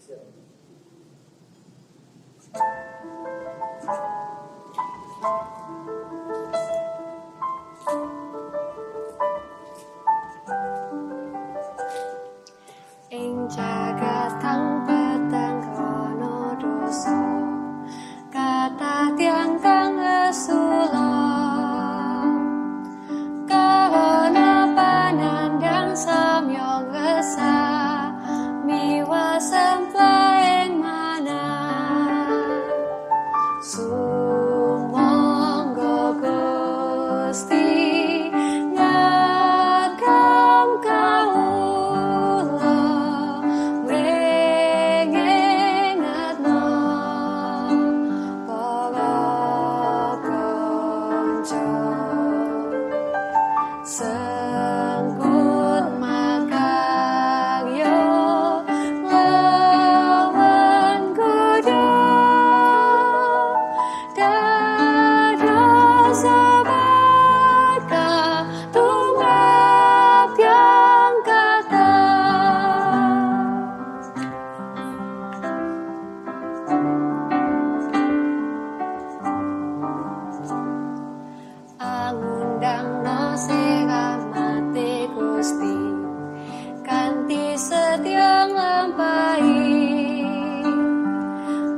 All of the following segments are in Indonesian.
Ing jagat tanpa tangkrono dosa kata tiang kang asula karena panandang samyong resa miwa semplaeng mana sumangga Gusti ngagem kawula wengengatno para kanca sengkut makarya lawan kuda dados sabaka tumrap yang kata angundangno seramate Gusti kanthi setya nglampahi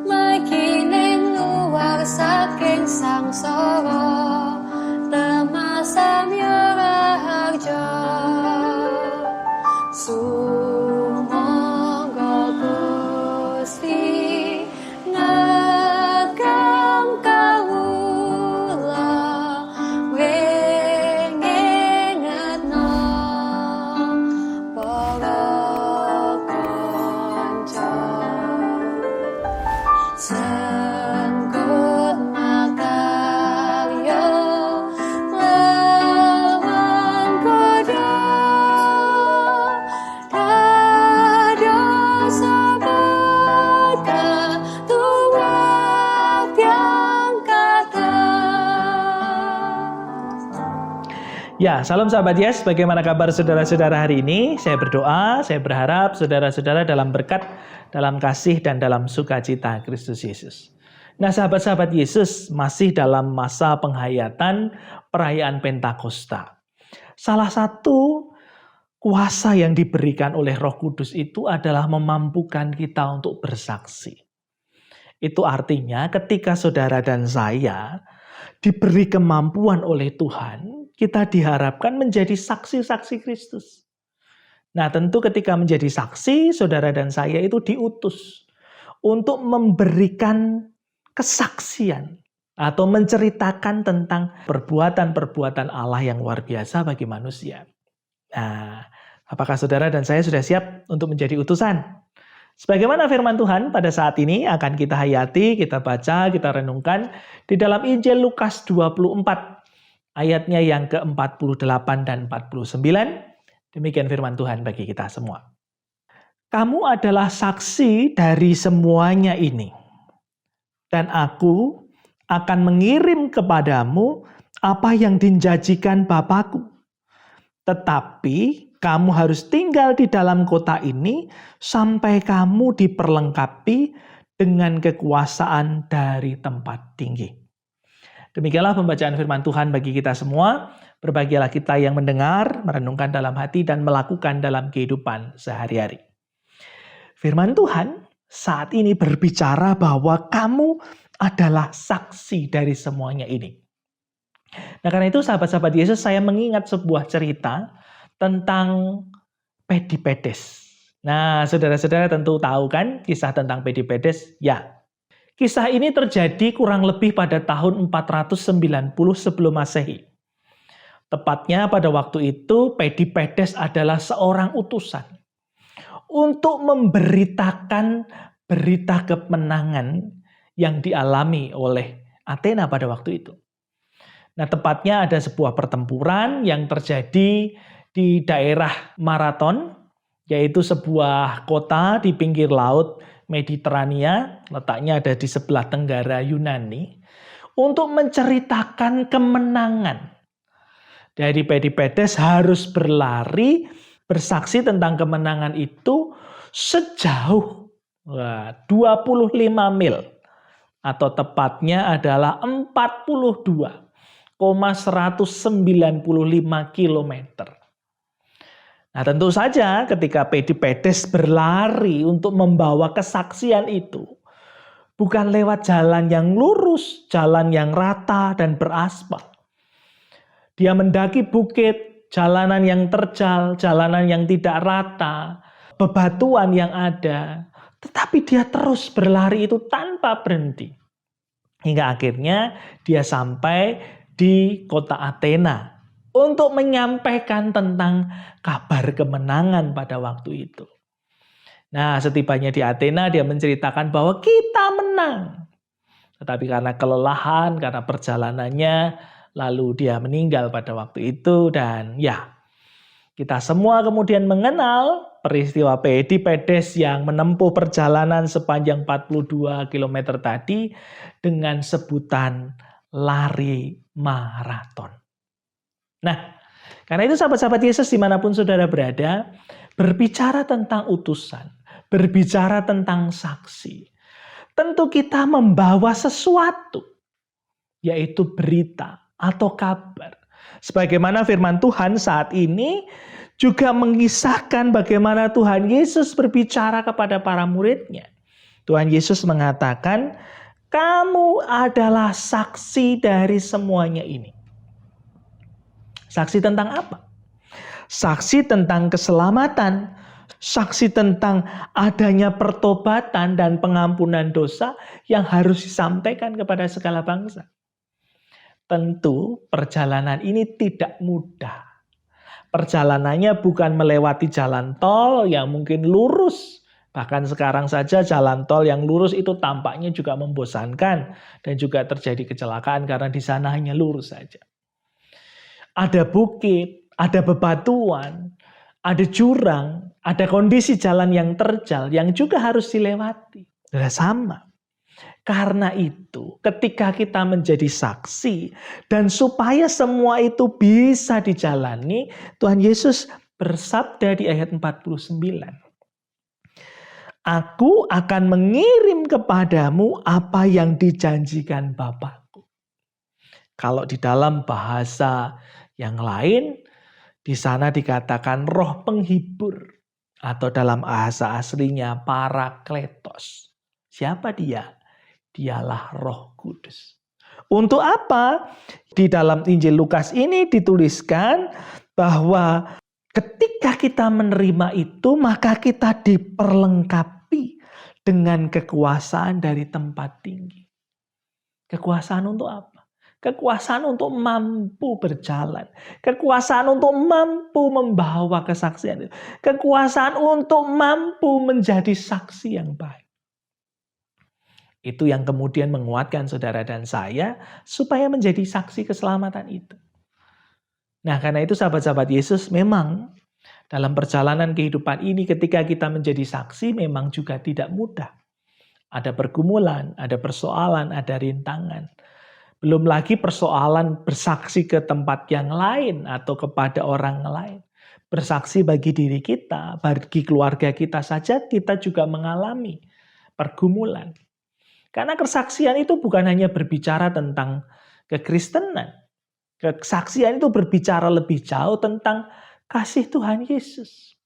makining luar saking sangsara temasam raharja sumangga Gusti ngagem kawula wengengatno para kanca sengkut makarya lawan kuda dados sabaka tumrap yang kata. Ya, salam sahabat Yes. Bagaimana kabar saudara-saudara hari ini? Saya berdoa, saya berharap saudara-saudara dalam berkat, dalam kasih, dan dalam sukacita Kristus Yesus. Nah, sahabat-sahabat Yesus masih dalam masa penghayatan perayaan Pentakosta. Salah satu kuasa yang diberikan oleh Roh Kudus itu adalah memampukan kita untuk bersaksi. Itu artinya ketika saudara dan saya diberi kemampuan oleh Tuhan, kita diharapkan menjadi saksi-saksi Kristus. Nah, tentu ketika menjadi saksi, saudara dan saya itu diutus untuk memberikan kesaksian atau menceritakan tentang perbuatan-perbuatan Allah yang luar biasa bagi manusia. Nah, apakah saudara dan saya sudah siap untuk menjadi utusan? Sebagaimana firman Tuhan pada saat ini akan kita hayati, kita baca, kita renungkan di dalam Injil Lukas 24 ayatnya yang ke-48 dan 49. Demikian firman Tuhan bagi kita semua. Kamu adalah saksi dari semuanya ini. Dan aku akan mengirim kepadamu apa yang dijanjikan Bapakku. Tetapi kamu harus tinggal di dalam kota ini sampai kamu diperlengkapi dengan kekuasaan dari tempat tinggi. Demikianlah pembacaan firman Tuhan bagi kita semua. Berbahagialah kita yang mendengar, merenungkan dalam hati, dan melakukan dalam kehidupan sehari-hari. Firman Tuhan saat ini berbicara bahwa kamu adalah saksi dari semuanya ini. Nah, karena itu sahabat-sahabat Yesus, saya mengingat sebuah cerita tentang Pedipedes. Nah, saudara-saudara tentu tahu kan kisah tentang Pedipedes? Ya. Kisah ini terjadi kurang lebih pada tahun 490 sebelum Masehi. Tepatnya pada waktu itu Pedipedes adalah seorang utusan untuk memberitakan berita kemenangan yang dialami oleh Athena pada waktu itu. Nah, tepatnya ada sebuah pertempuran yang terjadi di daerah Marathon, yaitu sebuah kota di pinggir laut Mediterania, letaknya ada di sebelah tenggara Yunani, untuk menceritakan kemenangan. Dari Pedipedes harus berlari, bersaksi tentang kemenangan itu sejauh Wah, 25 mil. Atau tepatnya adalah 42,195 kilometer. Nah, tentu saja ketika Pedes berlari untuk membawa kesaksian itu, bukan lewat jalan yang lurus, jalan yang rata dan beraspal. Dia mendaki bukit, jalanan yang terjal, jalanan yang tidak rata, bebatuan yang ada. Tetapi dia terus berlari itu tanpa berhenti. Hingga akhirnya dia sampai di kota Athena untuk menyampaikan tentang kabar kemenangan pada waktu itu. Nah, setibanya di Athena dia menceritakan bahwa kita menang. Tetapi karena kelelahan, karena perjalanannya, lalu dia meninggal pada waktu itu. Dan ya, kita semua kemudian mengenal peristiwa Pedes yang menempuh perjalanan sepanjang 42 km tadi dengan sebutan lari maraton. Nah, karena itu sahabat-sahabat Yesus dimanapun saudara berada, berbicara tentang utusan, berbicara tentang saksi, tentu kita membawa sesuatu, yaitu berita atau kabar. Sebagaimana firman Tuhan saat ini juga mengisahkan bagaimana Tuhan Yesus berbicara kepada para muridnya. Tuhan Yesus mengatakan, kamu adalah saksi dari semuanya ini. Saksi tentang apa? Saksi tentang keselamatan, saksi tentang adanya pertobatan dan pengampunan dosa yang harus disampaikan kepada segala bangsa. Tentu perjalanan ini tidak mudah. Perjalanannya bukan melewati jalan tol yang mungkin lurus. Bahkan sekarang saja jalan tol yang lurus itu tampaknya juga membosankan dan juga terjadi kecelakaan karena di sana hanya lurus saja. Ada bukit, ada bebatuan, ada jurang, ada kondisi jalan yang terjal yang juga harus dilewati. Sudah sama. Karena itu, ketika kita menjadi saksi dan supaya semua itu bisa dijalani, Tuhan Yesus bersabda di ayat 49. Aku akan mengirim kepadamu apa yang dijanjikan Bapakku. Kalau di dalam bahasa yang lain, di sana dikatakan roh penghibur. Atau dalam bahasa aslinya Parakletos. Siapa dia? Dialah Roh Kudus. Untuk apa? Di dalam Injil Lukas ini dituliskan bahwa ketika kita menerima itu, maka kita diperlengkapi dengan kekuasaan dari tempat tinggi. Kekuasaan untuk apa? Kekuasaan untuk mampu berjalan. Kekuasaan untuk mampu membawa kesaksian. Kekuasaan untuk mampu menjadi saksi yang baik. Itu yang kemudian menguatkan saudara dan saya supaya menjadi saksi keselamatan itu. Nah, karena itu sahabat-sahabat Yesus memang dalam perjalanan kehidupan ini ketika kita menjadi saksi memang juga tidak mudah. Ada pergumulan, ada persoalan, ada rintangan. Belum lagi persoalan bersaksi ke tempat yang lain atau kepada orang lain. Bersaksi bagi diri kita, bagi keluarga kita saja kita juga mengalami pergumulan. Karena kesaksian itu bukan hanya berbicara tentang kekristenan. Kesaksian itu berbicara lebih jauh tentang kasih Tuhan Yesus.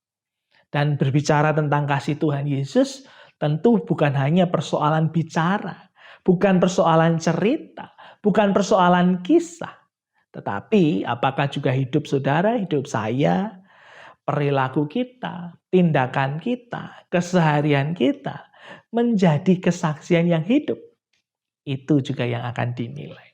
Dan berbicara tentang kasih Tuhan Yesus tentu bukan hanya persoalan bicara, bukan persoalan cerita, bukan persoalan kisah. Tetapi apakah juga hidup saudara, hidup saya, perilaku kita, tindakan kita, keseharian kita menjadi kesaksian yang hidup. Itu juga yang akan dinilai.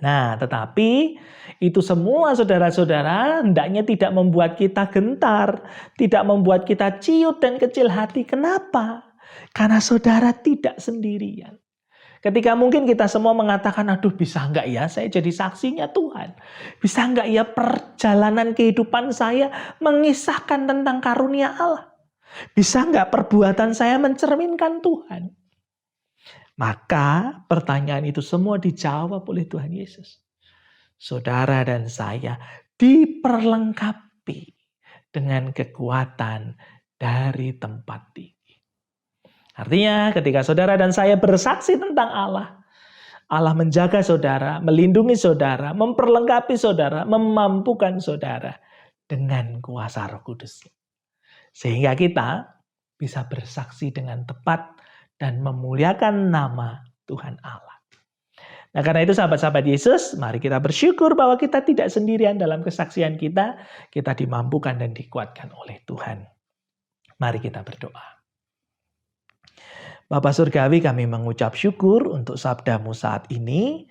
Nah, tetapi itu semua saudara-saudara hendaknya tidak membuat kita gentar, tidak membuat kita ciut dan kecil hati. Kenapa? Karena saudara tidak sendirian. Ketika mungkin kita semua mengatakan, aduh bisa enggak ya saya jadi saksinya Tuhan. Bisa enggak ya perjalanan kehidupan saya mengisahkan tentang karunia Allah. Bisa enggak perbuatan saya mencerminkan Tuhan. Maka pertanyaan itu semua dijawab oleh Tuhan Yesus. Saudara dan saya diperlengkapi dengan kekuatan dari tempat tinggi. Artinya ketika saudara dan saya bersaksi tentang Allah, Allah menjaga saudara, melindungi saudara, memperlengkapi saudara, memampukan saudara dengan kuasa Roh Kudus. Sehingga kita bisa bersaksi dengan tepat dan memuliakan nama Tuhan Allah. Nah, karena itu sahabat-sahabat Yesus, mari kita bersyukur bahwa kita tidak sendirian dalam kesaksian kita. Kita dimampukan dan dikuatkan oleh Tuhan. Mari kita berdoa. Bapa Surgawi, kami mengucap syukur untuk sabda-Mu saat ini.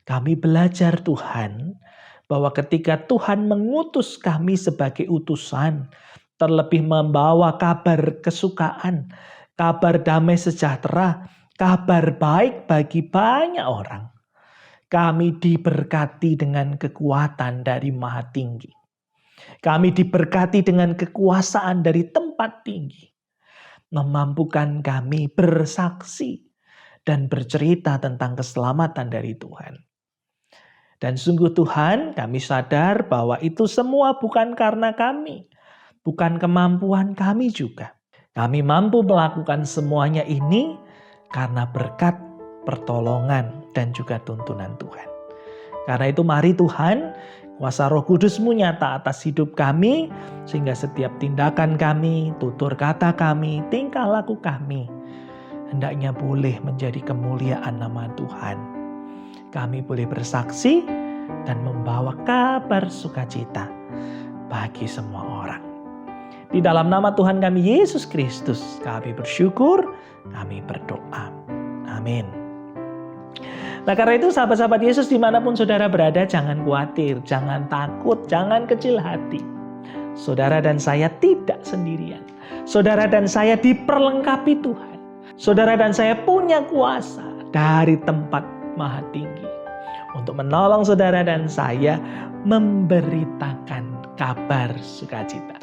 Kami belajar Tuhan, bahwa ketika Tuhan mengutus kami sebagai utusan, terlebih membawa kabar kesukaan, kabar damai sejahtera, kabar baik bagi banyak orang. Kami diberkati dengan kekuatan dari Maha Tinggi. Kami diberkati dengan kekuasaan dari tempat tinggi. Memampukan kami bersaksi dan bercerita tentang keselamatan dari Tuhan. Dan sungguh Tuhan, kami sadar bahwa itu semua bukan karena kami. Bukan kemampuan kami juga. Kami mampu melakukan semuanya ini karena berkat, pertolongan, dan juga tuntunan Tuhan. Karena itu mari Tuhan, kuasa Roh Kudus-Mu nyata atas hidup kami, sehingga setiap tindakan kami, tutur kata kami, tingkah laku kami, hendaknya boleh menjadi kemuliaan nama Tuhan. Kami boleh bersaksi dan membawa kabar sukacita bagi semua orang. Di dalam nama Tuhan kami Yesus Kristus, kami bersyukur, kami berdoa. Amin. Nah, karena itu sahabat-sahabat Yesus dimanapun saudara berada, jangan khawatir, jangan takut, jangan kecil hati. Saudara dan saya tidak sendirian. Saudara dan saya diperlengkapi Tuhan. Saudara dan saya punya kuasa dari tempat Maha Tinggi untuk menolong saudara dan saya memberitakan kabar sukacita.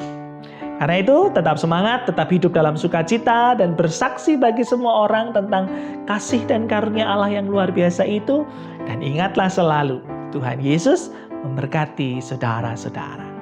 Karena itu tetap semangat, tetap hidup dalam sukacita dan bersaksi bagi semua orang tentang kasih dan karunia Allah yang luar biasa itu. Dan ingatlah selalu, Tuhan Yesus memberkati saudara-saudara.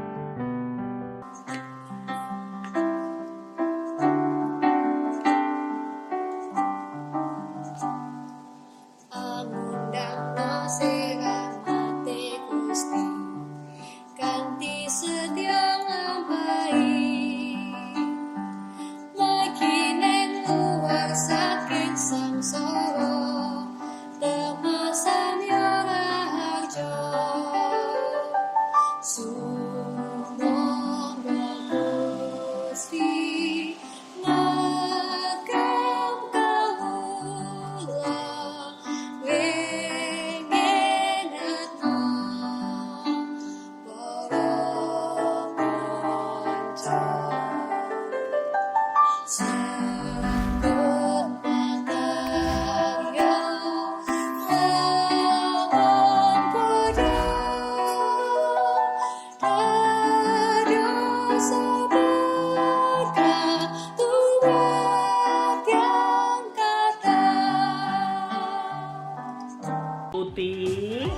Putih.